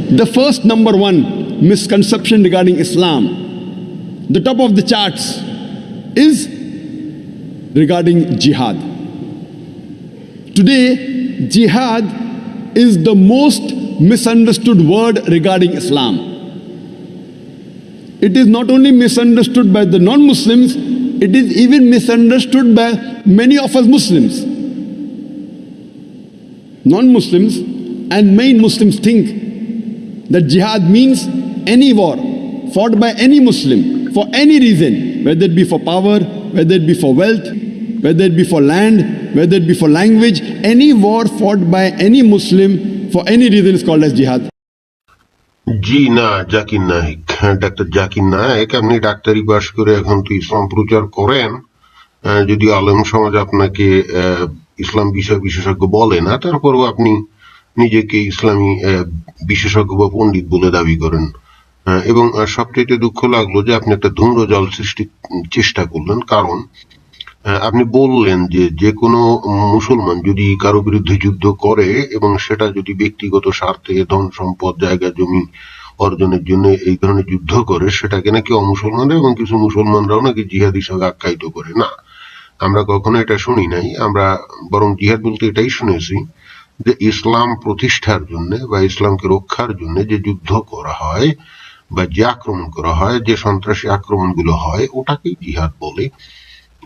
The first number one misconception regarding Islam, the top of the charts, is regarding jihad. Today, jihad is the most misunderstood word regarding Islam. It is not only misunderstood by the non-Muslims, it is even misunderstood by many of us Muslims. Non-Muslims and main Muslims think that jihad means any war fought by any Muslim for any reason, whether it be for power, whether it be for wealth, whether it be for land, whether it be for language. Any war fought by any Muslim for any reason is called as jihad. জি না, Zakir Naik, doctor Zakir Naik, আপনি ডাক্তারি পাশ করে এখন তো ইসলাম প্রচার করেন। যদি আলেম সমাজ আপনাকে ইসলাম বিষয় বিশেষজ্ঞ বলে না, তারপরেও আপনি নিজেকে ইসলামী বিশেষজ্ঞ বা পণ্ডিত বলে দাবি করেন। এবং সবচেয়ে দুঃখ লাগলো যে আপনি একটা ধূম্রজাল সৃষ্টির চেষ্টা করলেন। কারণ আপনি বললেন যে যে কোনো মুসলমান যদি কারো বিরুদ্ধে যুদ্ধ করে এবং সেটা যদি ব্যক্তিগত স্বার্থে ধন সম্পদ জায়গা জমি অর্জনের জন্য এই ধরনের যুদ্ধ করে, সেটাকে নাকি অমুসলমানরা এবং কিছু মুসলমানরাও নাকি জিহাদ হিসাবে আখ্যায়িত করে। না, আমরা কখনো এটা শুনি নাই। আমরা বরং জিহাদ বলতে এটাই শুনেছি যে ইসলাম প্রতিষ্ঠার জন্য বা ইসলামকে রক্ষার জন্য যে যুদ্ধ করা হয় বা যে আক্রমণ করা হয়, যে সন্ত্রাসী আক্রমণগুলো হয়, ওটাকেই জিহাদ বলে।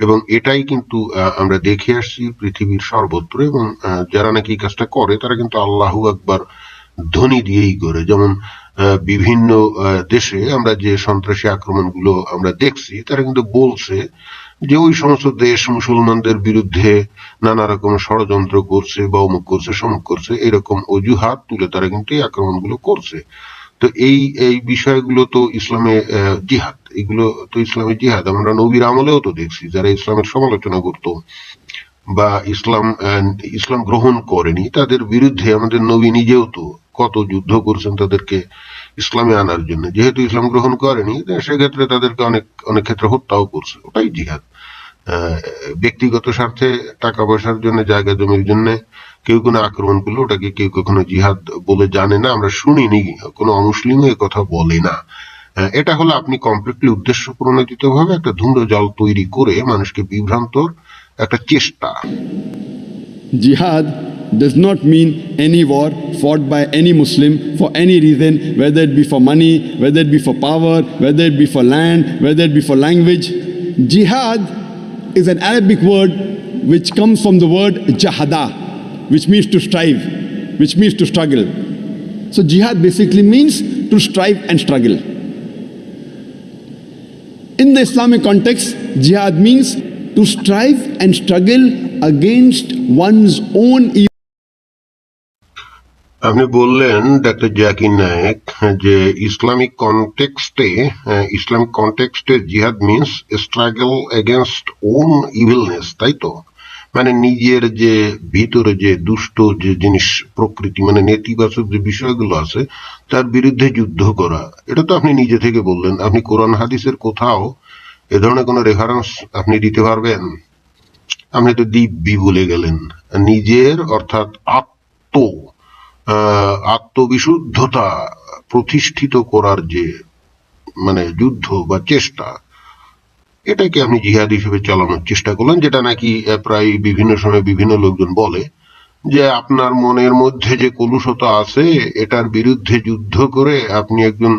এবং এটাই কিন্তু আমরা দেখে আসছি পৃথিবীর সর্বত্র। এবং যারা নাকি এই কাজটা করে তারা কিন্তু আল্লাহু আকবার ধ্বনি দিয়েই করে। যেমন বিভিন্ন দেশে আমরা যে সন্ত্রাসী আক্রমণগুলো আমরা দেখছি, তারা কিন্তু বলছে যে ওই সমস্ত দেশ মুসলমানদের বিরুদ্ধে নানা রকম ষড়যন্ত্র করছে বা অমুক করছে সমুক করছে, এরকম অজুহাত তুলে তারা কিন্তু এই আক্রমণগুলো করছে। তো এই বিষয়গুলো তো ইসলামে জিহাদ, এগুলো তো ইসলামের জিহাদ। আমরা নবীর আমলেও তো দেখছি যারা ইসলামের সমালোচনা করতো বা ইসলাম গ্রহণ করেনি, তাদের বিরুদ্ধে আমাদের নবী নিজেও তো কত যুদ্ধ করছেন তাদেরকে ইসলামে আনার জন্য। যেহেতু ইসলাম গ্রহণ করেনি, সেক্ষেত্রে তাদেরকে অনেক ক্ষেত্রে হত্যাও করছে। ওটাই জিহাদ। ব্যক্তিগত স্বার্থে টাকা পয়সার জন্য জায়গা জমির জন্য কেউ কোনো আক্রমণ করলে ওটাকে কেউ কখনো জিহাদ বলে জানে না। আমরা শুনিনি কোনো অমুসলিমও এ কথা বলে না। এটা হলো আপনি কমপ্লিটলি উদ্দেশ্য প্রণোদিত ভাবে একটা ধূম্রজাল তৈরি করে মানুষকে বিভ্রান্তর একটা চেষ্টা। Jihad does not mean any war fought by any Muslim for any reason, whether it be for money, whether it be for power, whether it be for land, whether it be for language. Jihad is an Arabic word which comes from the word jahada, which means to strive, which means to struggle. So jihad basically means to strive and struggle. In the Islamic context, jihad means to strive and struggle against one's own evil. আপনি বললেন doctor Zakir Naik যে Islamic কনটেক্সটে জিহাদ means struggle against own evilness, তাই তো? মানে নিজের যে ভিতরে যে দুষ্ট যে জিনিস প্রকৃতি, মানে নেতিবাচক যে বিষয়গুলো আছে তার বিরুদ্ধে যুদ্ধ করা। এটা তো আপনি নিজে থেকে বললেন। আপনি কোরআন হাদিসের কোথাও এ ধরনের কোন রেফারেন্স আপনি দিতে পারবেন? আপনি তো দিব্যি ভুলে গেলেন। নিজের অর্থাৎ আত্মবিশুদ্ধতা প্রতিষ্ঠিত করার যে মানে যুদ্ধ বা চেষ্টা, এটাকে আপনি জিহাদ হিসেবে চালানোর চেষ্টা করলেন, যেটা নাকি প্রায় বিভিন্ন সময় বিভিন্ন লোকজন বলে যে আপনার মনের মধ্যে যে কলুষতা আছে এটার বিরুদ্ধে যুদ্ধ করে আপনি একজন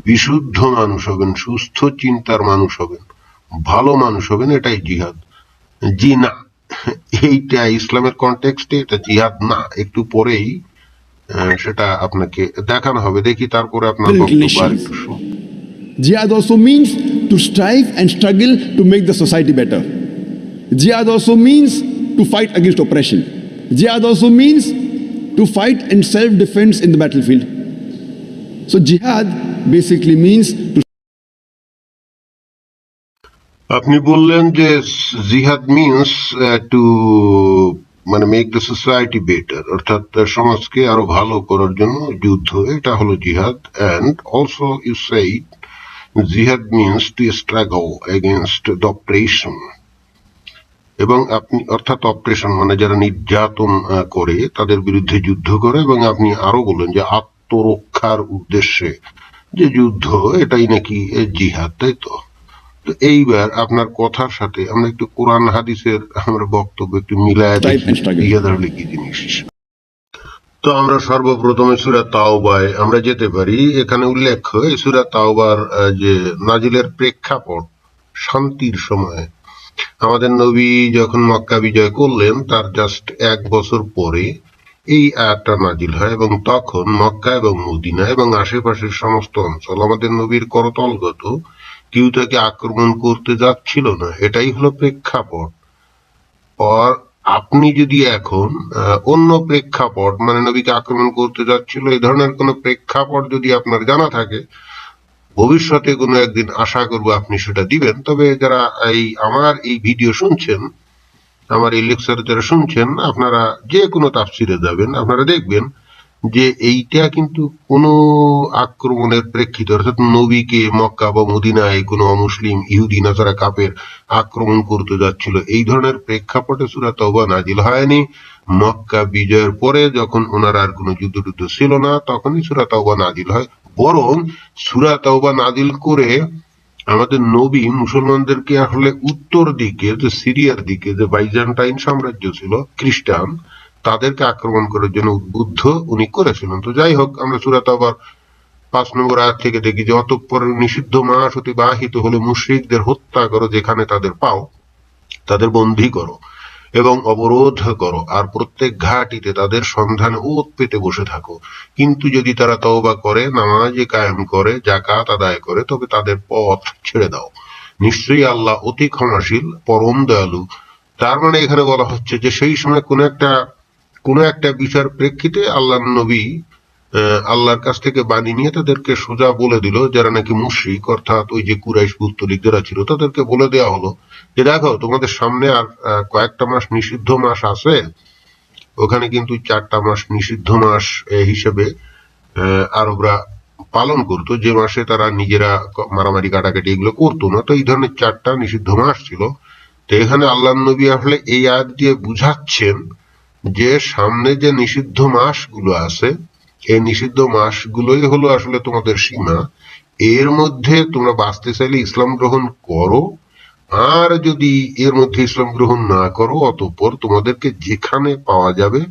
বিশুদ্ধ মানুষ হবেন, সুস্থ চিন্তার মানুষ হবেন, ভালো মানুষ হবেন, এটাই জিহাদ। জি না, এইটা ইসলামের কনটেক্সটে এটা জিহাদ না। একটু পরেই সেটা আপনাকে দেখানো হবে, দেখি তারপরে আপনার বক্তব্য আরেকটু শুনুন। Jihad also means to strive and struggle to make the society better. Jihad also means to fight against oppression. Jihad also means to fight in self-defense in the battlefield. So jihad basically means to. আপনি বললেন যে জিহাদ means two মানে make the society better, অর্থাৎ সমাজকে আরো ভালো করার জন্য যুদ্ধ, এটা হলো জিহাদ। অ্যান্ড অলসো ইউ সেইড জিহাদ means two struggle against the operation. এবং আপনি অর্থাৎ অপারেশন মানে যারা নির্যাতন করে তাদের বিরুদ্ধে যুদ্ধ করে। এবং আপনি আরো বললেন যে আত্মরক্ষার উদ্দেশ্যে যে যুদ্ধ, এটাই নাকি জিহাদ, তাই তো? তো এইবার আপনার কথার সাথে আমরা একটু কোরআন হাদিসের আমরা বক্তব্য একটু মিলায় Type দেখি and struggle. জিহাদ আসলে কি জিনিস। তো আমরা সর্বপ্রথমে সূরা তাওবায় আমরা যেতে পারি। এখানে উল্লেখ্য এই সূরা তাওবার যে নাজিলের প্রেক্ষাপট শান্তির সময়। আমাদের নবী যখন মক্কা বিজয় করলেন তার জাস্ট 1 বছর পরে এই আয়াতটা নাজিল হয়, এবং তখন মক্কা এবং মদিনা এবং আশেপাশের সমস্ত অঞ্চল আমাদের নবীর করতলগত, কেউ তাকে আক্রমণ করতে যাচ্ছিল না। এটাই হলো প্রেক্ষাপট। আর আপনি যদি এখন অন্য প্রেক্ষাপট, মানে নবীকে আক্রমণ করতে যাচ্ছিল এই ধরনের কোন প্রেক্ষাপট যদি আপনার জানা থাকে, ভবিষ্যতে কোনো একদিন আশা করব আপনি সেটা দিবেন। তবে যারা আমার এই ভিডিও শুনছেন, আমার এই লেকচার যারা শুনছেন, আপনারা যে কোনো তাফসিরে যাবেন, আপনারা দেখবেন যে এইটা কিন্তু কোনো আক্রমণের প্রেক্ষিতে, অর্থাৎ নবীকে মক্কা বা মদিনায় কোনো অমুসলিম ইহুদি নাসারা কাফের আক্রমণ করতে যাচ্ছিল, এই ধরনের প্রেক্ষাপটে সূরা তাওবা নাজিল হয়নি। মক্কা বিজয়ের পরে যখন ওনার আর কোনো যুদ্ধ ছিল না, তখনই সূরা তাওবা নাজিল হয়। বরং সূরা তাওবা নাজিল করে আমাদের নবী মুসলমানদেরকে আসলে উত্তর দিকে, যে সিরিয়ার দিকে যে বাইজেন্টাইন সাম্রাজ্য ছিল খ্রিস্টান, তাদেরকে আক্রমণ করার জন্য উদ্বুদ্ধ উনি করেছিলেন। তো যাই হোক, আমরা সূরা তাওবার 5 নম্বর আয়াত থেকে দেখি যে অতঃপর নিষিদ্ধ মাস অতিবাহিত হলে মুশরিকদের হত্যা করো, যেখানে তাদের পাও তাদের বন্দী করো এবং অবরোধ করো, আর প্রত্যেক ঘাটিতে তাদের সন্ধানে ওত পেতে বসে থাকো। কিন্তু যদি তারা তওবা করে, নামাজ কায়েম করে, যাকাত আদায় করে, তবে তাদের পথ ছেড়ে দাও। নিশ্চয়ই আল্লাহ অতি ক্ষমাশীল, পরম দয়ালু। তার মানে এখানে বলা হচ্ছে যে সেই সময় কোন একটা বিষয়ের প্রেক্ষিতে আল্লাহ নবী আল্লাহর কাছ থেকে বাণী নিয়ে তাদেরকে সোজা বলে দিল, যারা নাকি মুশরিক, অর্থাৎ ওই যে কুরাইশ পুত্তলিক যারা ছিল, তাদেরকে বলে দেওয়া হলো যে দেখো, তোমাদের সামনে আর কয়েকটা মাস নিষিদ্ধ মাস আছে। ওখানে কিন্তু 4টা মাস নিষিদ্ধ মাস হিসেবে আরবরা পালন করতো, যে মাসে তারা নিজেরা মারামারি কাটাকাটি এগুলো করতো না। তো এই ধরনের 4টা নিষিদ্ধ মাস ছিল। তো এখানে আল্লাহ নবী আসলে এই আয়াত দিয়ে বুঝাচ্ছেন যে সামনে যে নিষিদ্ধ মাসগুলো আছে, এই নিষিদ্ধ মাসগুলোই হলো আসলে তোমাদের সীমা। এর মধ্যে তোমরা বাঁচতে চাইলে ইসলাম গ্রহণ করো, আর যদি এর মধ্যে ইসলাম গ্রহণ না করো, অতঃপর তোমাদেরকে যেখানে পাওয়া যাবে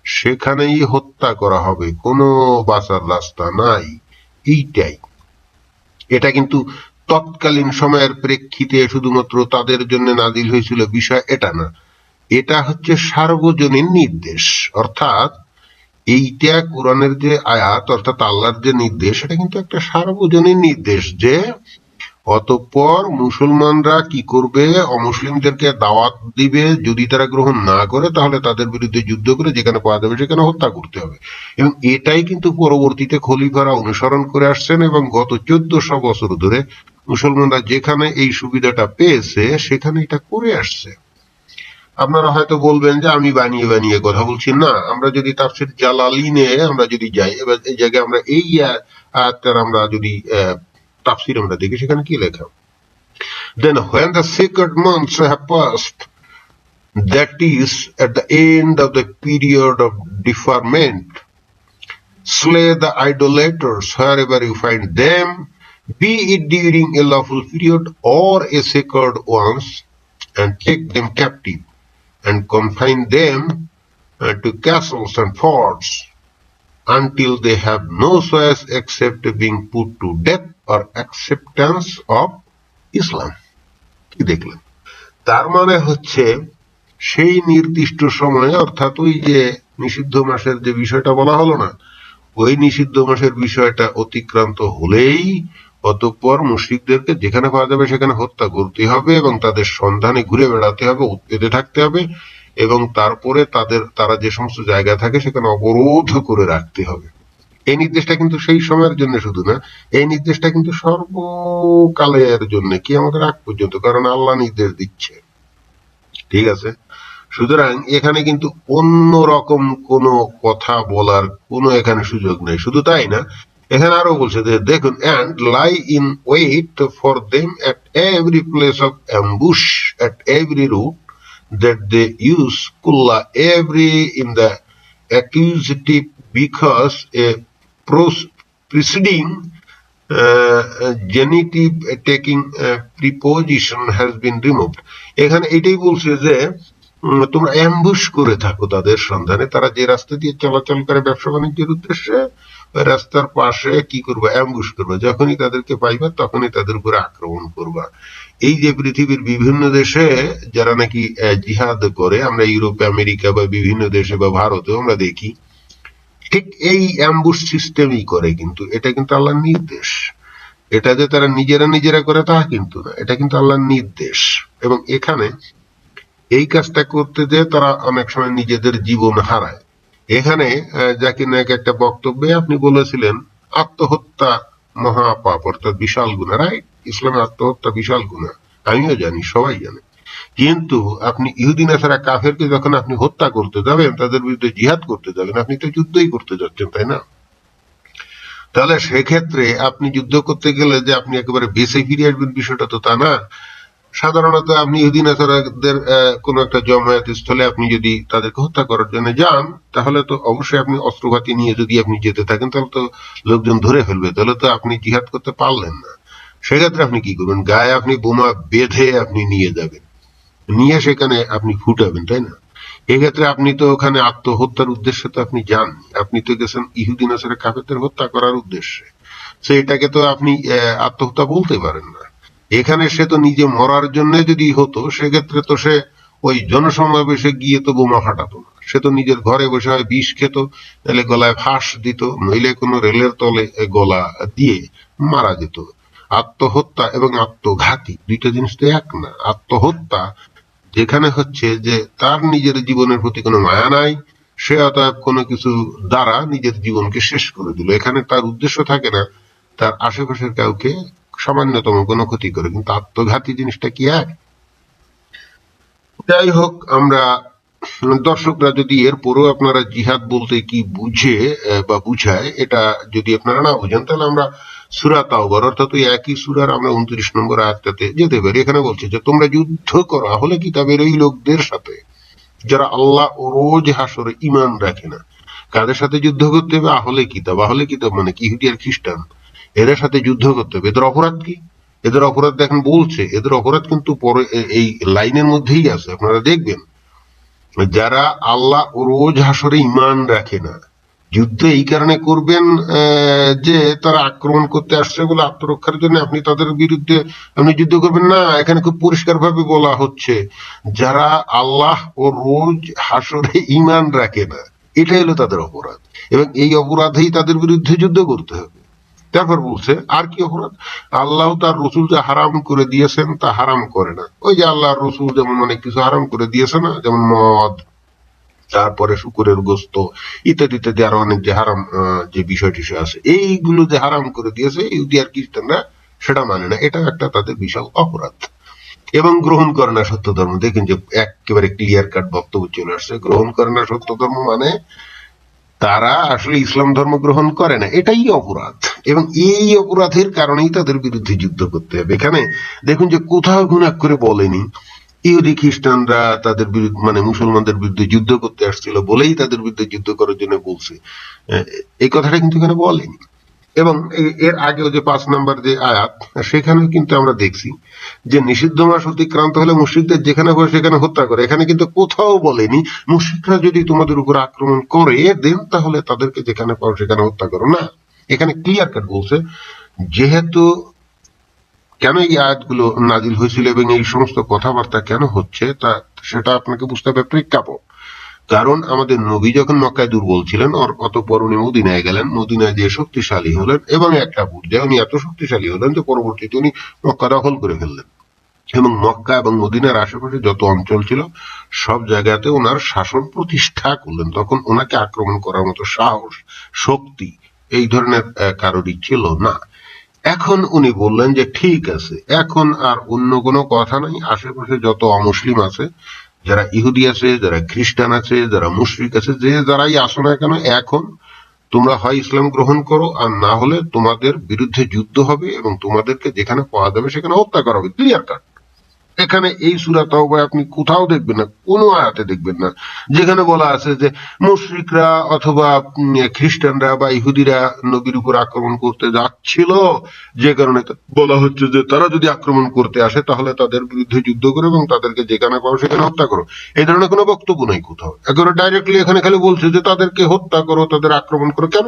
সেখানেই হত্যা করা হবে, কোনো বাঁচার রাস্তা নাই। এইটাই। এটা কিন্তু তৎকালীন সময়ের প্রেক্ষিতে শুধুমাত্র তাদের জন্য নাজিল হয়েছিল বিষয় এটা না, এটা হচ্ছে সার্বজনীন নির্দেশ। অর্থাৎ এইটা কোরআনের যে আয়াত, অর্থাৎ আল্লাহর যে নির্দেশ, এটা কিন্তু একটা সার্বজনীন নির্দেশ যে অতঃপর মুসলমানরা কি করবে, অমুসলিমদেরকে দাওয়াত দিবে, যদি তারা গ্রহণ না করে তাহলে তাদের বিরুদ্ধে যুদ্ধ করে যেখানে পাওয়া যাবে সেখানে হত্যা করতে হবে। এবং এটাই কিন্তু পরবর্তীতে খলিফারা অনুসরণ করে আসছেন, এবং গত 1400 বছর ধরে মুসলমানরা যেখানে এই সুবিধাটা পেয়েছে সেখানে এটা করে আসছে। আপনারা হয়তো বলবেন যে আমি বানিয়ে বানিয়ে কথা বলছি। না, আমরা যদি তাফসীর জালালিনে আমরা যদি যাই, এবার এই জায়গায় আমরা এই আয়াতটার আমরা যদি তাফসীর আমরা দেখি, সেখানে কি লেখা, then when the sacred months have passed, that is at the end of the period of deferment, slay the idolaters wherever you find them, be it during a lawful period or a sacred ones, and take them captive and confine them to castles and forts until they have no choice except being put to death or acceptance of Islam. কি দেখলেন? তার মানে হচ্ছে সেই নির্দিষ্ট সময়ে, অর্থাৎ ওই যে নিষিদ্ধ মাসের যে বিষয়টা বলা হলো না, ওই নিষিদ্ধ মাসের বিষয়টা অতিক্রান্ত হলেই অতঃপর মুশরিকদেরকে যেখানে পাওয়া যাবে সেখানে হত্যা করতে হবে এবং তাদের সন্ধানে ঘুরে বেড়াতে হবে, উৎপেতে থাকতে হবে, এবং তারপরে তারা যে সমস্ত জায়গা থাকে সেখানে অবরোধ করে রাখতে হবে। এই নির্দেশটা কিন্তু সেই সময়ের জন্য শুধু না, এই নির্দেশটা কিন্তু সর্বকালের জন্য, কি আমাদের আগ পর্যন্ত, কারণ আল্লাহ নির্দেশ দিচ্ছে। ঠিক আছে? সুতরাং এখানে কিন্তু অন্য রকম কোনো কথা বলার কোনো এখানে সুযোগ নেই। শুধু তাই না, এখানে আরো বলছে যে দেখুন, and lie in wait for them at every place of ambush, at every route that they use, kulla every in the accusative, because a preceding genitive taking preposition has been removed. এখানে এটাই বলছে যে তোমরা ambush করে থাকো তাদের সন্ধানে, তারা যে রাস্তা দিয়ে চলাচল করে ব্যবসা বাণিজ্যের উদ্দেশ্যে ওই রাস্তার পাশে কি করবে, অ্যাম্বুশ করবে। যখনই তাদেরকে পাইবা তখনই তাদের উপরে আক্রমণ করবা। এই যে পৃথিবীর বিভিন্ন দেশে যারা নাকি জিহাদ করে, আমরা ইউরোপে, আমেরিকা বা বিভিন্ন দেশে বা ভারতেও আমরা দেখি, ঠিক এই অ্যাম্বুশ সিস্টেমই করে। কিন্তু এটা কিন্তু আল্লাহর নির্দেশ। এটা যে তারা নিজেরা করে তা কিন্তু না, এটা কিন্তু আল্লাহর নির্দেশ। এবং এখানে এই কাজটা করতে যেয়ে তারা অনেক সময় নিজেদের জীবন হারায়। এখানে জাকির নায়েক একটা বক্তব্যে আপনি বলেছিলেন আত্মহত্যা মহাপাপ, অর্থাৎ বিশাল গুনাহ, রাইট? ইসলামে আত্মহত্যা বিশাল গুনাহ, আমিও জানি, সবাই জানে। কিন্তু আপনি ইহুদি নাসারা কাফেরকে যখন আপনি হত্যা করতে যাবেন, তাদের বিরুদ্ধে জিহাদ করতে যাবেন, আপনি তো যুদ্ধই করতে যাচ্ছেন, তাই না? তাহলে সেক্ষেত্রে আপনি যুদ্ধ করতে গেলে যে আপনি একেবারে বেঁচে ফিরে আসবেন, বিষয়টা তো তা না। সাধারণত আপনি ইহুদি নাসারাদের কোন একটা জমায়েত স্থলে আপনি যদি তাদেরকে হত্যা করার জন্য যান, তাহলে তো অবশ্যই আপনি অস্ত্রপাতি নিয়ে যদি আপনি যেতে থাকেন, তাহলে তো লোকজন ধরে ফেলবে, তাহলে তো আপনি জিহাদ করতে পারলেন না। সেক্ষেত্রে আপনি কি করবেন? গায়ে আপনি বোমা বেঁধে আপনি নিয়ে যাবেন, নিয়ে সেখানে আপনি ফুটাবেন, তাই না? এক্ষেত্রে আপনি তো ওখানে আত্মহত্যার উদ্দেশ্যে তো আপনি যাননি, আপনি তো গেছেন ইহুদি নাসারা কাফেরদের হত্যা করার উদ্দেশ্যে। এটাকে তো আপনি আত্মহত্যা বলতে পারেন না। এখানে সে তো নিজে মরার জন্য যদি হতো, সেক্ষেত্রে তো সে ওই জনসমাবেশে গিয়ে তো বোমা ফাটাতো না, সে তো নিজের ঘরে বসে হয় বিষ খেত, তাহলে গলায় ফাঁস দিত, নইলে কোনো রেলের তলে গলা দিয়ে মারা যেত। আত্মহত্যা এবং আত্মঘাতী দুইটা জিনিস তো এক না। আত্মহত্যা যেখানে হচ্ছে যে তার নিজের জীবনের প্রতি কোনো মায়া নাই, সে অতএব কোনো কিছু দ্বারা নিজের জীবনকে শেষ করে দিল। এখানে তার উদ্দেশ্য থাকে না তার আশেপাশের কাউকে সামান্যতম কোনো ক্ষতি করে। কিন্তু আত্মঘাতী জিনিসটা কি এক? যাই হোক, আমরা দর্শকরা যদি এরপরও আপনারা জিহাদ বলতে কি বুঝে বা বুঝায় এটা যদি আপনারা না বুঝেন, তাহলে আমরা সূরা তাওবার, অর্থাৎ ওই একই সূরার আমরা 29 নম্বর আয়াতটাতে যেতে পারি। এখানে বলছে যে তোমরা যুদ্ধ করো আহলে কিতাবের ওই লোকদের সাথে যারা আল্লাহ ও রোজ হাসরে ঈমান রাখে না। কাদের সাথে যুদ্ধ করতে হবে? আহলে কিতাব। আহলে কিতাব মানে কি? ইহুদি আর খ্রিস্টান। এদের সাথে যুদ্ধ করতে হবে। এদের অপরাধ কি? এদের অপরাধ দেখেন বলছে, এদের অপরাধ কিন্তু পরে এই লাইনের মধ্যেই আছে, আপনারা দেখবেন। যারা আল্লাহ ও রোজ হাসরে ঈমান রাখে না, যুদ্ধ এই কারণে করবেন যে তারা আক্রমণ করতে আসছে বলে, আত্মরক্ষার জন্য আপনি তাদের বিরুদ্ধে আপনি যুদ্ধ করবেন না। এখানে খুব পরিষ্কার ভাবে বলা হচ্ছে যারা আল্লাহ ও রোজ হাসরে ঈমান রাখে না, এটাই হলো তাদের অপরাধ, এবং এই অপরাধেই তাদের বিরুদ্ধে যুদ্ধ করতে হবে। তারপর বলছে আর কি অপরাধ? আল্লাহ তার রসুল যা হারাম করে দিয়েছেন তা হারাম করে না। ওই যে আল্লাহর রসুল যেমন অনেক কিছু হারাম করে দিয়েছে না, যেমন মদ, তারপরে শুকরের গোস্ত ইত্যাদি ইত্যাদি, আরো অনেক যে হারাম যে বিষয় টিষয় আছে, এইগুলো যে হারাম করে দিয়েছে ইহুদি আর খ্রিস্টানরা, সেটা মানে না। এটা একটা তাদের বিশাল অপরাধ। এবং গ্রহণ করে না সত্য ধর্ম। দেখেন যে একেবারে ক্লিয়ার কাট বক্তব্য চলে আসছে, গ্রহণ করে না সত্য ধর্ম মানে তারা আসলে ইসলাম ধর্ম গ্রহণ করে না, এটাই অপরাধ। এবং এই অপরাধের কারণেই তাদের বিরুদ্ধে যুদ্ধ করতে হবে। এখানে দেখুন যে কোথাও গুনাহ করে বলেনি ইহুদি খ্রিস্টানরা তাদের বিরুদ্ধে মানে মুসলমানদের বিরুদ্ধে যুদ্ধ করতে আসছিল বলেই তাদের বিরুদ্ধে যুদ্ধ করার জন্য বলছে, এই কথাটা কিন্তু এখানে বলেনি। এবং এর আগেও যে 5 নম্বর যে আয়াত, সেখানেও কিন্তু আমরা দেখছি যে নিষিদ্ধ মাস অতিক্রান্ত হলে মুশরিকদের যেখানে হয় সেখানে হত্যা করে। এখানে কিন্তু কোথাও বলেনি মুশরিকরা যদি তোমাদের উপর আক্রমণ করে দেন তাহলে তাদেরকে যেখানে পাও সেখানে হত্যা করো, না। এখানে ক্লিয়ার কাট বলছে যেহেতু কেন এই আয়াতগুলো নাজিল হয়েছিল এবং এই সমস্ত কথাবার্তা কেন হচ্ছে তা সেটা আপনাকে বুঝতে হবে প্রেক্ষাপট। কারণ আমাদের নবী যখন মক্কায় দুর্বল ছিলেন, অতঃপর উনি মদিনায় গেলেন, মদিনায় যে শক্তিশালী হলেন এবং একটা পর্যায়ে উনি এত শক্তিশালী হলেন যে পরবর্তীতে উনি মক্কা দখল করে ফেললেন। এবং মক্কা এবং মদিনার আশেপাশে যত অঞ্চল ছিল সব জায়গাতে ওনার শাসন প্রতিষ্ঠা করলেন। তখন ওনাকে আক্রমণ করার মতো সাহস, শক্তি এই ধরনের কারোরই ছিল না। এখন উনি বললেন যে ঠিক আছে, এখন আর অন্য কোনো কথা নাই, আশেপাশে যত অমুসলিম আছে, যারা ইহুদি আছে, যারা খ্রিস্টান আছে, যারা মুশরিক আছে, যে যারাই আসো না কেন, এখন তোমরা হয় ইসলাম গ্রহণ করো আর না হলে তোমাদের বিরুদ্ধে যুদ্ধ হবে এবং তোমাদেরকে যেখানে পাওয়া যাবে সেখানে হত্যা করা হবে। Clear cut. এখানে এই সূরা তাওবায় আপনি কোথাও দেখবেন না, কোনো আয়াতে দেখবেন না যেখানে বলা আছে যে মুশরিকরা অথবা খ্রিস্টানরা বা ইহুদিরা নবীর উপর আক্রমণ করতে যাচ্ছিল, যে কারণে বলা হচ্ছে যে তারা যদি আক্রমণ করতে আসে তাহলে তাদের বিরুদ্ধে যুদ্ধ করো এবং তাদেরকে যেখানে পাও সেখানে হত্যা করো। এই ধরনের কোনো বক্তব্য নেই কোথাও। একেবারে ডাইরেক্টলি এখানে খালি বলছে যে তাদেরকে হত্যা করো, তাদের আক্রমণ করো। কেন?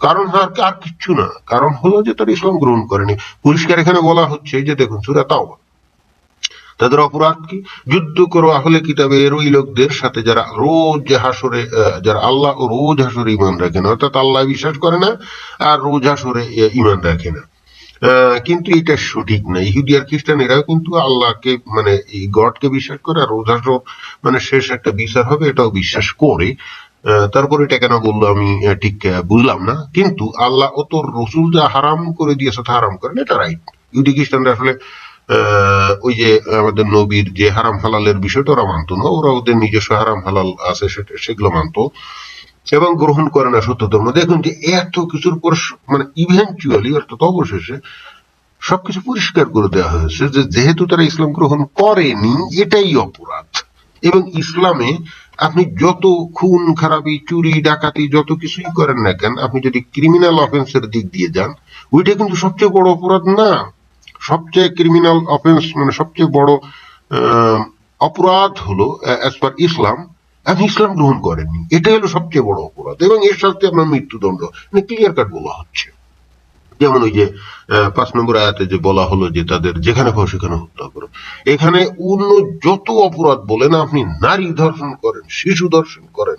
কারণ আর কিচ্ছু না, কারণ হলো যে তারা ইসলাম গ্রহণ করেনি। পরিষ্কার এখানে বলা হচ্ছে যে দেখুন সূরা তাওবা, তাদের অপরাধ কি? যুদ্ধ করো আহলে কিতাবের ওই লোকদের সাথে যারা রোজ হাসরে যারা আল্লাহ ও রোজ হাসরে ঈমান রাখে না, অর্থাৎ আল্লাহ বিশ্বাস করে না আর রোজ হাসরে ঈমান রাখে না। কিন্তু এটা সঠিক না। ইহুদি আর খ্রিস্টান এরাও কিন্তু আল্লাহকে মানে এই গডকে বিশ্বাস করে আর রোজ হাসর মানে শেষ একটা বিচার হবে এটাও বিশ্বাস করে। তারপর এটা কেন বললো আমি ঠিক বুঝলাম না। কিন্তু আল্লাহ ও তোর রসুল যা হারাম করে দিয়েছে তা হারাম করেন, এটা রাইট। ইহুদি খ্রিস্টানরা আসলে ওই যে আমাদের নবীর যে হারাম হালালের বিষয়টা ওরা মানতো না, ওরা ওদের নিজস্ব হারাম হালাল আছে সেগুলো মানতো এবং গ্রহণ করে না সত্য ধর্ম। দেখুন যে এত কিছুর পর মানে ইভেন্চুয়ালি অর্থাৎ অবশেষে সবকিছু পরিষ্কার করে দেওয়া হয়েছে যে যেহেতু তারা ইসলাম গ্রহণ করেনি এটাই অপরাধ। এবং ইসলামে আপনি যত খুন খারাপি চুরি ডাকাতি যত কিছুই করেন না কেন, আপনি যদি ক্রিমিনাল অফেন্সের দিক দিয়ে যান ওইটা কিন্তু সবচেয়ে বড় অপরাধ না। সবচেয়ে ক্রিমিনাল অফেন্স মানে সবচেয়ে বড় অপরাধ হলো অ্যাজ পার ইসলাম আপনি ইসলাম গ্রহণ করেননি, এটাই হলো সবচেয়ে বড় অপরাধ এবং এর সাথে আপনার মৃত্যুদণ্ড মানে ক্লিয়ার কাট বলা হচ্ছে। যেমন ওই যে 5 নম্বর আয়াতে যে বলা হলো যে তাদের যেখানে পাও সেখানে হত্যা করো। এখানে অন্য যত অপরাধ বলেন, আপনি নারী ধর্ষণ করেন, শিশু ধর্ষণ করেন,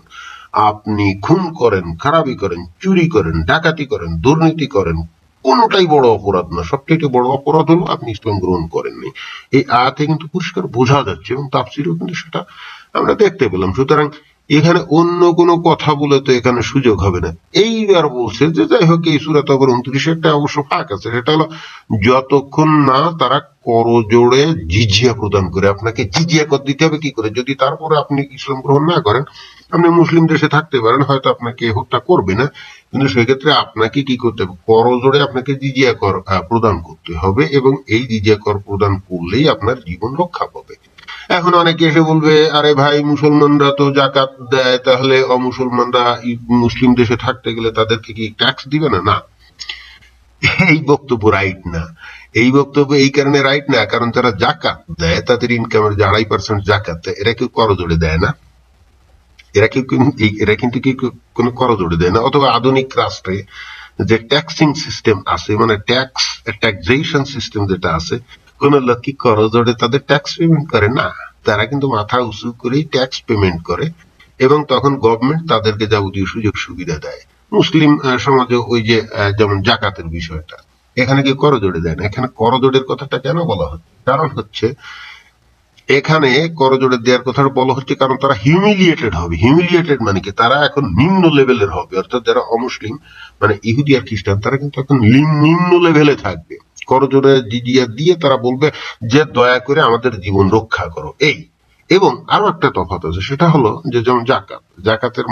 আপনি খুন করেন, খারাপি করেন, চুরি করেন, ডাকাতি করেন, দুর্নীতি করেন, কোনোটাই বড় অপরাধ না। সবচেয়ে বড় অপরাধ হলো আপনি ইসলাম গ্রহণ করেননি। এই আয়াতে কিন্তু পরিষ্কার বোঝা যাচ্ছে এবং তাফসীরেও কিন্তু সেটা আমরা দেখতে পেলাম। সুতরাং এখানে অন্য কোনো কথা বলে তো এখানে সুযোগ হবে না। এইবার বলছে যে যাই হোক এই সূরা তাওবার 29 একটা অবশ্য ফাঁক আছে, সেটা হলো যতক্ষণ না তারা করজোড়ে জিজিয়া প্রদান করে। আপনাকে জিজিয়া কর দিতে হবে কি করে? যদি তারপরে আপনি ইসলাম গ্রহণ না করেন, আপনি মুসলিম দেশে থাকতে পারেন, হয়তো আপনাকে হত্যা করবে না, কিন্তু সেক্ষেত্রে আপনাকে কি করতে হবে? করজোড়ে আপনাকে জিজিয়া কর প্রদান করতে হবে এবং এই জিজিয়া কর প্রদান করলেই আপনার জীবন রক্ষা পাবে। এখন অনেকে এসে বলবে আরে ভাই মুসলমানরা তো জাকাত দেয়, তাহলে অমুসলমানরা মুসলিম দেশে থাকতে গেলে তাদেরকে কি ট্যাক্স দিবে না? না, এই বক্তব্য রাইট না। এই বক্তব্য এই কারণে রাইট না কারণ তারা জাকাত দেয়, তাদের ইনকামের যে 2.5% জাকাত দেয়, এরা কেউ করজোড়ে দেয় না। এরা কিন্তু কি কোনো করজোড়ে দেয় না। অথবা আধুনিক রাষ্ট্রে যে ট্যাক্সিং সিস্টেম আছে মানে ট্যাক্সেশন সিস্টেম যেটা আছে, কোন লোক কি করজোড়ে তাদের ট্যাক্স পেমেন্ট করে না। তারা কিন্তু মাথা উঁচু করেই ট্যাক্স পেমেন্ট করে এবং তখন গভর্নমেন্ট তাদেরকে যাবতীয় সুযোগ সুবিধা দেয়। মুসলিম সমাজে ওই যে যেমন জাকাতের বিষয়টা, এখানে কি করজোড়ে দেয় না। এখানে করজোড়ের কথাটা কেন বলা হচ্ছে? কারণ হচ্ছে এখানে করজোড়ে দেওয়ার কথা বলা হচ্ছে কারণ তারা হিউমিলিয়েটেড হবে। হিউমিলিয়েটেড মানে কি? তারা এখন নিম্ন লেভেলের হবে, অর্থাৎ যারা অমুসলিম মানে ইহুদি আর খ্রিস্টান তারা কিন্তু এখন নিম্ন লেভেলে থাকবে। করজোড়ে জিজিয়া দিয়ে তারা বলবে যে দয়া করে আমাদের জীবন রক্ষা করো। এই এবং আরো একটা তফাৎ আছে, সেটা হলো যে যেমন জাকাতের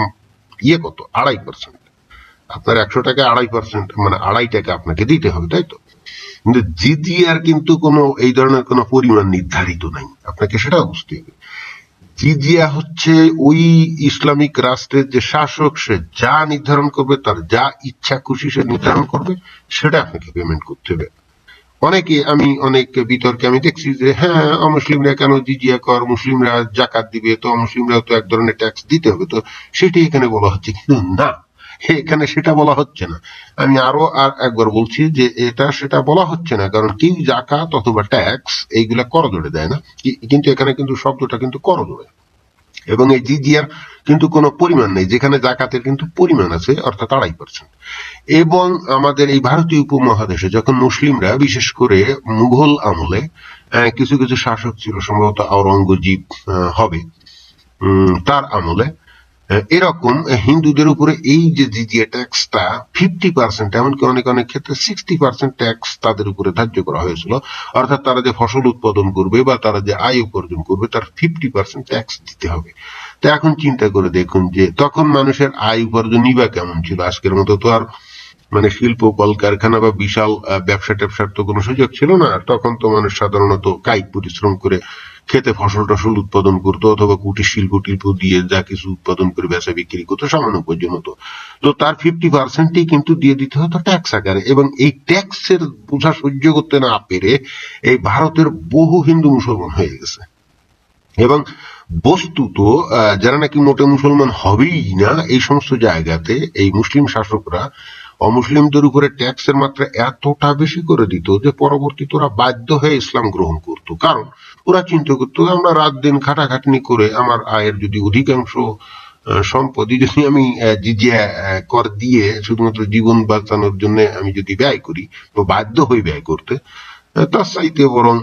কত 2.5%। আপনার 100 টাকা 2.5% মানে 2.5 টাকা আপনাকে দিতে হবে, তাই তো? কিন্তু জিজিয়ার কিন্তু কোনো এই ধরনের কোনো পরিমাণ নির্ধারিত নাই, আপনাকে সেটা বুঝতে হবে। জিজিয়া হচ্ছে ওই ইসলামিক রাষ্ট্রের যে শাসক সে যা নির্ধারণ করবে, তার যা ইচ্ছা খুশি সে নির্ধারণ করবে, সেটা আপনাকে পেমেন্ট করতে হবে। অনেক বিতর্কে আমি দেখছি যে হ্যাঁ অমুসলিমরা কেন জিজিয়া কর, মুসলিমরা জাকাত দিবে, তো অমুসলিমরাও তো এক ধরনের ট্যাক্স দিতে হবে, তো সেটি এখানে বলা হচ্ছে। কিন্তু না, এখানে সেটা বলা হচ্ছে না। আমি আরো একবার বলছি যে এটা সেটা বলা হচ্ছে না, কারণ কেউ জাকাত অথবা ট্যাক্স এইগুলা করজোড়ে দেয় না, কিন্তু এখানে কিন্তু শব্দটা কিন্তু করজোড়ে এবং এই জিজিয়ার কিন্তু কোনো পরিমাণ নেই, যেখানে জাকাতের কিন্তু পরিমাণ আছে, অর্থাৎ 2.5%। এবং আমাদের এই ভারতীয় উপমহাদেশে যখন মুসলিমরা বিশেষ করে মুঘল আমলে কিছু কিছু শাসক ছিল, সম্ভবত আওরঙ্গজীব হবে তার আমলে, এরকম হিন্দুদের উপরে এই যে জিজিয়া ট্যাক্সটা 50%, এমনকি অনেক অনেক ক্ষেত্রে 60% ট্যাক্স তাদের উপরে ধার্য করা হয়েছিল। অর্থাৎ তারা যে ফসল উৎপাদন করবে বা তারা যে আয় উপার্জন করবে তার 50% ট্যাক্স দিতে হবে। তো এখন চিন্তা করে দেখুন যে তখন মানুষের আয় উপার্জনই বা কেমন ছিল। আজকের মতো তো আর মানে শিল্প কলকারখানা বা বিশাল ব্যবসা ট্যাবসার তো কোনো সুযোগ ছিল না। তখন তো মানুষ সাধারণত কায়িক পরিশ্রম করে খেতে ফসল টসল উৎপাদন করতো, অথবা কুটির শিল্প টিল্প দিয়ে যা কিছু উৎপাদন করে বেচা বিক্রি করতো সামান্য উপার্জন হতো। তো তার 50%ই কিন্তু দিয়ে দিতে হতো ট্যাক্স আকারে, এবং এই ট্যাক্সের বোঝা সহ্য করতে না পেরে এই ভারতের বহু হিন্দু মুসলমান হয়ে গেছে। এবং বস্তুত যারা নাকি মোটে মুসলমান হবেই না, এই সমস্ত জায়গাতে এই মুসলিম শাসকরা অমুসলিমদের উপরে ট্যাক্সের মাত্রা এতটা বেশি করে দিত যে পরবর্তীতে ওরা বাধ্য হয়ে ইসলাম গ্রহণ করত। কারণ ওরা চিন্তা করতো, আমরা রাত দিন খাটাখাটনি করে আমার আয়ের যদি অধিকাংশ সম্পদই যদি আমি জিজিয়া কর দিয়ে শুধুমাত্র জীবন বাঁচানোর জন্য আমি যদি ব্যয় করি, তো বাধ্য হই ব্যয় করতে, তার চাইতে বরং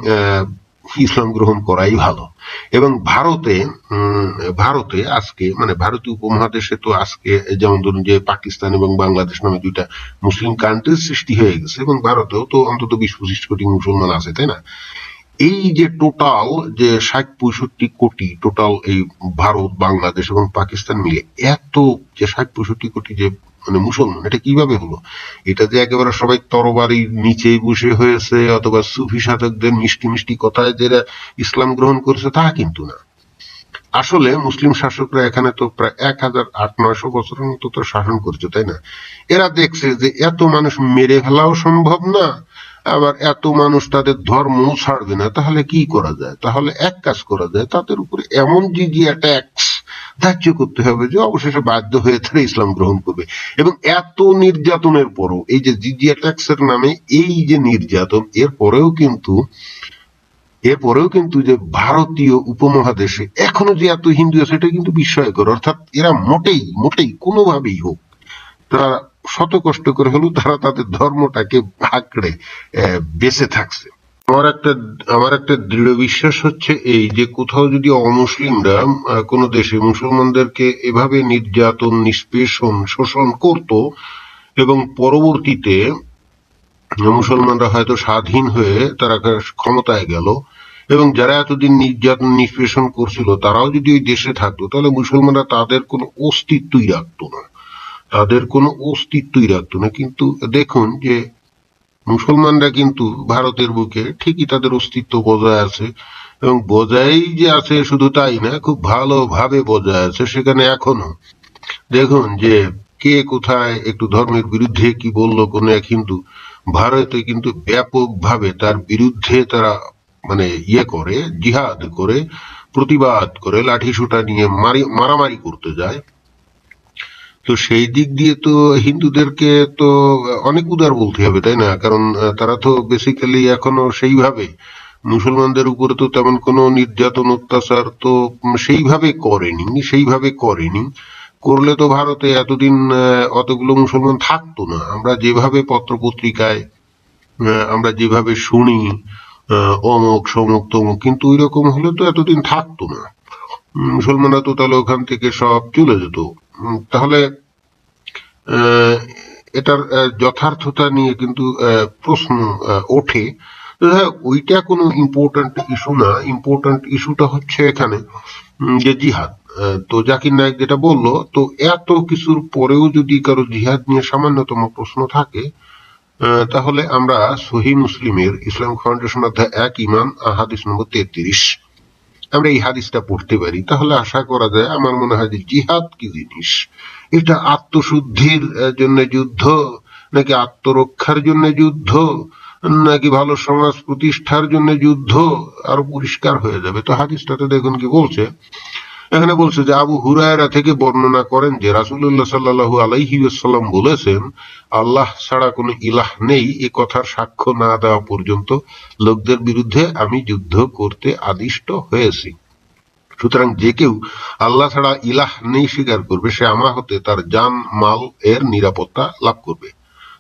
ইসলাম গ্রহণ করাই ভালো। এবং ভারতে আজকে মানে ভারতীয় উপমহাদেশে তো আজকে যেমন ধরুন যে পাকিস্তান এবং বাংলাদেশ নামে দুইটা মুসলিম কান্ট্রির সৃষ্টি হয়ে গেছে, এবং ভারতেও তো অন্তত 20-25 কোটি মুসলমান আছে, তাই না? এই যে টোটাল যে 60-65 কোটি টোটাল এই ভারত, বাংলাদেশ এবং পাকিস্তান মিলে এত যে 60-65 কোটি যে মানে মুসলমান, এটা কিভাবে হলো? এটা যে একেবারে সবাই তরবারির নিচে বসে হয়েছে অথবা সুফি সাধকদের মিষ্টি মিষ্টি কথায় যারা ইসলাম গ্রহণ করেছে তা কিন্তু না। আসলে মুসলিম শাসকরা এখানে তো প্রায় 1800-900 বছরের মতো তো শাসন করেছে, তাই না? এরা দেখছে যে এত মানুষ মেরে ফেলাও সম্ভব না, আবার এত মানুষ তাদের ধর্ম ছাড়বে না, তাহলে কি করা যায়? তাহলে এক কাজ করা যায়, তাদের উপরে এমন জিজিয়া ট্যাক্স ধার্য করতে হবে যে অবশেষে বাধ্য হয়ে তারা ইসলাম গ্রহণ করবে। এবং এত নির্যাতনের পরও এই যে জিজিয়া ট্যাক্সের নামে এই যে নির্যাতন, এরপরেও কিন্তু যে ভারতীয় উপমহাদেশে এখনো যে এত হিন্দু আছে, এটা কিন্তু বিস্ময়কর। অর্থাৎ এরা মোটেই কোনোভাবেই হোক তারা শত কষ্ট করে হলেও তারা তাদের ধর্মটাকে আঁকড়ে বেঁচে থাকছে। আমার একটা দৃঢ় বিশ্বাস হচ্ছে এই যে কোথাও যদি অমুসলিমরা কোন দেশে মুসলমানদেরকে এভাবে নির্যাতন, নিষ্পেষণ, শোষণ করত এবং পরবর্তীতে মুসলমানরা হয়তো স্বাধীন হয়ে তারা ক্ষমতায় গেল, এবং যারা এতদিন নির্যাতন নিষ্পেষণ করছিল তারাও যদি ওই দেশে থাকতো, তাহলে মুসলমানরা তাদের কোনো অস্তিত্বই রাখতো না। কিন্তু দেখুন যে মুসলমানরা কিন্তু ভারতের বুকে ঠিকই তাদের অস্তিত্ব বজায় আছে, এবং বজায় যে আছে শুধু তাই না, খুব ভালোভাবে বজায় আছে সেখানে এখনো। দেখুন যে কে কোথায় একটু ধর্মের বিরুদ্ধে কি বললো কোন এক হিন্দু, ভারতে কিন্তু ব্যাপকভাবে তার বিরুদ্ধে তারা মানে করে, জিহাদ করে, প্রতিবাদ করে, লাঠি সোঁটা নিয়ে মারামারি করতে যায়। তো সেই দিক দিয়ে তো হিন্দুদেরকে তো অনেক উদার বলতে হবে, তাই না? কারণ তারা তো বেসিক্যালি এখনো সেইভাবে মুসলমানদের উপরে তো তেমন কোনো নির্যাতন অত্যাচার তো সেইভাবে করেনি। করলে তো ভারতে এতদিন অতগুলো মুসলমান থাকতো না। আমরা যেভাবে পত্রপত্রিকায় আমরা যেভাবে শুনি অমুক সমুক তমুক, কিন্তু ওই রকম হলে তো এতদিন থাকতো না। মুসলমানরা তো তাহলে ওখান থেকে সব চলে যেত। তাহলে এটার যথার্থতা নিয়ে কিন্তু প্রশ্ন ওঠে। ওইটা কোনো ইম্পর্টেন্ট ইস্যু না। ইম্পর্টেন্ট ইস্যুটা হচ্ছে এখানে যে জিহাদ। তো জাকির নায়েক যেটা বললো, তো এত কিছুর পরেও যদি কারো জিহাদ নিয়ে সামান্যতম প্রশ্ন থাকে, তাহলে আমরা সহিহ মুসলিমের ইসলামিক ফাউন্ডেশন অধ্যায় 1 ঈমান হাদিস নম্বর 33 আমরা এই হাদিসটা পড়তে পারি। তাহলে আশা করা যায়, আমার মনে হয় যে জিহাদ কি জিনিস, এটা আত্মশুদ্ধির জন্য যুদ্ধ, নাকি আত্মরক্ষার জন্য যুদ্ধ, নাকি ভালো সমাজ প্রতিষ্ঠার জন্য যুদ্ধ, আরো পরিষ্কার হয়ে যাবে। তো হাদিসটাতে দেখুন কি বলছে। এখানে বলছে যে আবু হুরায়রা থেকে বর্ণনা করেন যে রাসূলুল্লাহ সাল্লাল্লাহু আলাইহি ওয়াসাল্লাম বলেছেন, আল্লাহ ছাড়া কোনো ইলাহ নেই এ কথার সাক্ষ্য না দেওয়া পর্যন্ত লোকদের বিরুদ্ধে আমি যুদ্ধ করতে আদিষ্ট হয়েছি। সুতরাং যে কেউ আল্লাহ ছাড়া ইলাহ নেই স্বীকার করবে, সে আমার হতে তার জান মাল এর নিরাপত্তা লাভ করবে,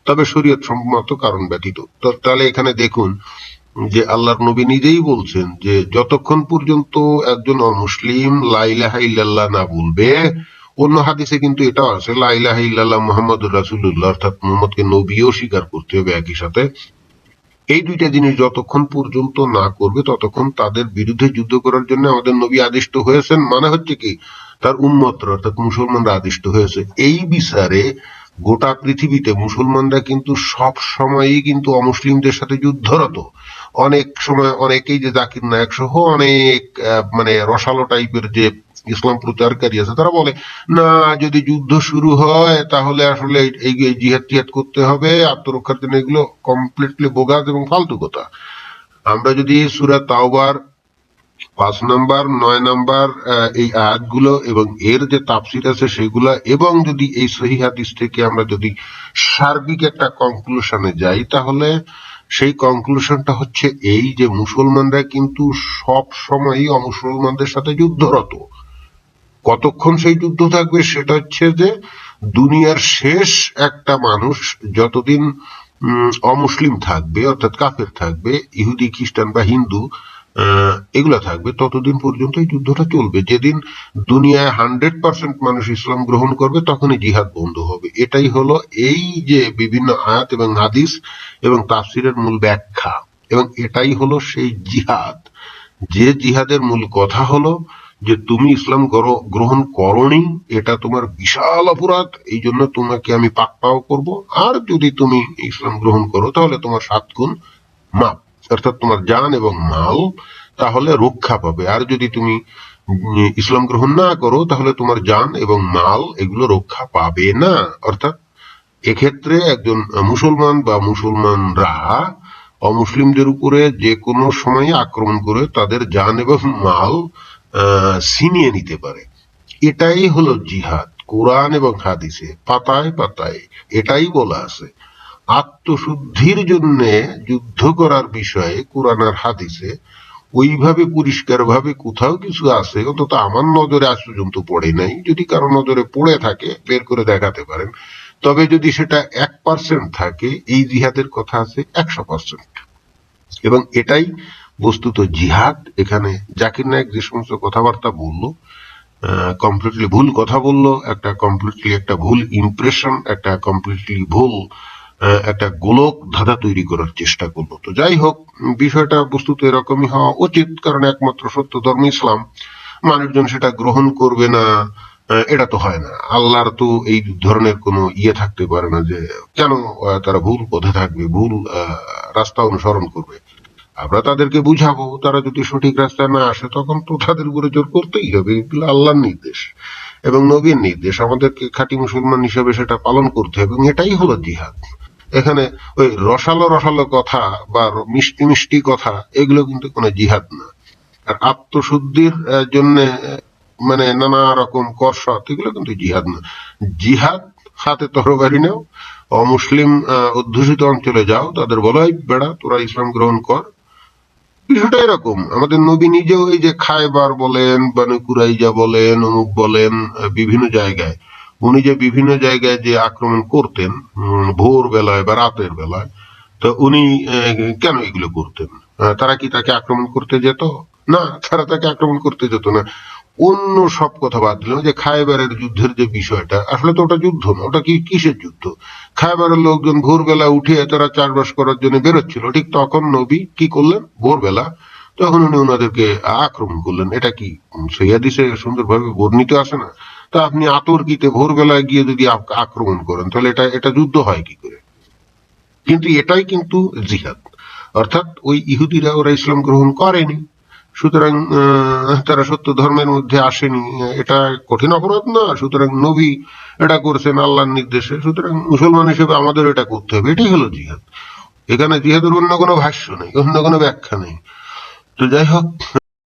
তবে শরীয়ত সম্মত কারণ ব্যতীত। তাহলে এখানে দেখুন যে আল্লাহর নবী নিজেই বলছেন যে যতক্ষণ পর্যন্ত একজন অমুসলিম লা ইলাহা ইল্লাল্লাহ না বলবে, অন্য হাদিসে কিন্তু এটাও আছে লা ইলাহা ইল্লাল্লাহ মুহাম্মাদুর রাসূলুল্লাহ, অর্থাৎ মুহাম্মদকে নবীও স্বীকার করতে হবে একই সাথে। এই দুইটা জিনিস যতক্ষণ পর্যন্ত না করবে ততক্ষণ তাদের বিরুদ্ধে যুদ্ধ করার জন্য আমাদের নবী আদিষ্ট হয়েছেন। মানে হচ্ছে কি, তার উম্মতরা অর্থাৎ মুসলমানরা আদিষ্ট হয়েছে। এই বিচারে গোটা পৃথিবীতে মুসলমানরা কিন্তু সব সময়ই কিন্তু অমুসলিমদের সাথে যুদ্ধরত। অনেক সময় অনেকেই যে জাকির নায়েক সহ অনেক মানে রসালো টাইপের যে ইসলাম প্রচারকারী আছে তারা বলে না, যদি যুদ্ধ শুরু হয় তাহলে আসলে এই জিহাদ টিহাদ করতে হবে আত্মরক্ষার জন্য। এগুলো কমপ্লিটলি বোগাস এবং ফালতু কথা। আমরা যদি সূরা তাওবার 5 নাম্বার 9 নাম্বার এই আয়াতগুলো এবং এর যে তাফসীর আছে সেগুলা, এবং যদি এই সহিহ হাদিস থেকে আমরা যদি সার্বিক একটা কনক্লুশনে যাই, তাহলে সেই কনক্লুশনটা হচ্ছে এই যে মুসলমানরা কিন্তু সব সময়ই অমুসলমানদের সাথে যুদ্ধরত। কতক্ষণ সেই যুদ্ধ থাকবে সেটা হচ্ছে যে দুনিয়ার শেষ একটা মানুষ যতদিন অমুসলিম থাকবে, অর্থাৎ কাফের থাকবে, ইহুদি খ্রিস্টান বা হিন্দু এগুলা থাকবে, ততদিন পর্যন্ত এই যুদ্ধটা চলবে। যেদিন দুনিয়ায় 100% মানুষ ইসলাম গ্রহণ করবে তখনই জিহাদ বন্ধ হবে। এটাই হলো এই যে বিভিন্ন আয়াত এবং হাদিস এবং তাফসীরের মূল ব্যাখ্যা, এবং এটাই হলো সেই জিহাদ। যে জিহাদের মূল কথা হলো যে তুমি ইসলাম গ্রহণ করনি, এটা তোমার বিশাল অপরাধ, এই জন্য তোমাকে আমি পাকপাও করব। আর যদি তুমি ইসলাম গ্রহণ করো তাহলে তোমার 7 গুণ মাপ, অর্থাৎ তোমার জান এবং মাল তাহলে রক্ষা পাবে। আর যদি তুমি ইসলাম গ্রহণ না করো তাহলে তোমার জান এবং মাল এগুলো রক্ষা পাবে না। অর্থাৎ এক্ষেত্রে একজন মুসলমান বা মুসলমানরা অমুসলিমদের উপরে যে কোনো সময় আক্রমণ করে তাদের জান এবং মাল ছিনিয়ে নিতে পারে। এটাই হলো জিহাদ। কোরআন এবং হাদিসে পাতায় পাতায় এটাই বলা আছে। আত্মশুদ্ধির জন্য যুদ্ধ করার বিষয়ে কোরআন আর হাদিসে ওইভাবে পরিষ্কার ভাবে কোথাও কিছু আছে, অন্তত আমার নজরে আজ পর্যন্ত পড়ে নাই। যদি কারো নজরে পড়ে থাকে বের করে দেখাতে পারেন। তবে যদি সেটা 1% থাকে, এই জিহাদের কথা আছে 100%। এবং এটাই বস্তুত জিহাদ। এখানে জাকির নায়েক যে সমস্ত কথাবার্তা বললো, কমপ্লিটলি ভুল কথা বললো, একটা ভুল ইমপ্রেশন, একটা কমপ্লিটলি ভুল একটা গোলক ধাঁধা তৈরি করার চেষ্টা করলো। তো যাই হোক, বিষয়টা বস্তুত এরকমই হওয়া উচিত, কারণ একমাত্র সত্য ধর্ম ইসলাম, মানুষজন সেটা গ্রহণ করবে না এটা তো হয় না। আল্লাহর তো এই ধরনের কোনো থাকতে পারে না যে কেন তারা ভুল পথে থাকবে, ভুল রাস্তা অনুসরণ করবে। আমরা তাদেরকে বুঝাবো, তারা যদি সঠিক রাস্তায় না আসে তখন তো তাদের উপরে জোর করতেই হবে। এগুলো আল্লাহর নির্দেশ এবং নবীর নির্দেশ, আমাদেরকে খাঁটি মুসলমান হিসেবে সেটা পালন করতে হবে, এবং এটাই হলো জিহাদ। এখানে ওই রসালো কথা বা মিষ্টি মিষ্টি কথা এগুলো কিন্তু কোনো জিহাদ না। আর আত্মশুদ্ধির জন্য মানে নানা রকম কসরত, এগুলো কিন্তু জিহাদ না। জিহাদ হাতে তরবারি নাও, অমুসলিম অধ্যুষিত অঞ্চলে যাও, তাদের বলো এই বেড়া তোরা ইসলাম গ্রহণ কর। বিষয়টা এরকম। আমাদের নবী নিজেও এই যে খায়বার বলেন, বানু কুরাইজা বলেন, অমুক বলেন, বিভিন্ন জায়গায় উনি যে বিভিন্ন জায়গায় যে আক্রমণ করতেন ভোর বেলায় বা রাতের বেলায়, তো উনি কেন এগুলো করতেন? তারা কি তাকে আক্রমণ করতে যেত? না, তারা তাকে আক্রমণ করতে যেত না। অন্য সব কথা বাদ দিলাম, যে খায়বারের যুদ্ধের যে বিষয়টা, আসলে তো ওটা যুদ্ধ না, ওটা কিসের যুদ্ধ? খায়বারের লোকজন ভোরবেলা উঠে তারা চাষবাস করার জন্য বেরোচ্ছিল, ঠিক তখন নবী কি করলেন? ভোরবেলা তখন উনি ওনাদেরকে আক্রমণ করলেন। এটা কি সহিহ হাদিসে সুন্দরভাবে বর্ণিত আছে না? তা আপনি আতর্কিতে ভোরবেলায় গিয়ে যদি আক্রমণ করেন তাহলে এটা যুদ্ধ হয় কি করে? কিন্তু এটাই কিন্তু জিহাদ। অর্থাৎ ওই ইহুদিরা ওরা ইসলাম গ্রহণ করেনি, সুতরাং তারা সত্য ধর্মের মধ্যে আসেনি, এটা কঠিন অপরাধ না। সুতরাং নবী এটা করছেন আল্লাহর নির্দেশে, সুতরাং মুসলমান হিসেবে আমাদের এটা করতে হবে। এটাই হলো জিহাদ। এখানে জিহাদের অন্য কোনো ভাষ্য নেই, অন্য কোনো ব্যাখ্যা নেই। তো যাই হোক,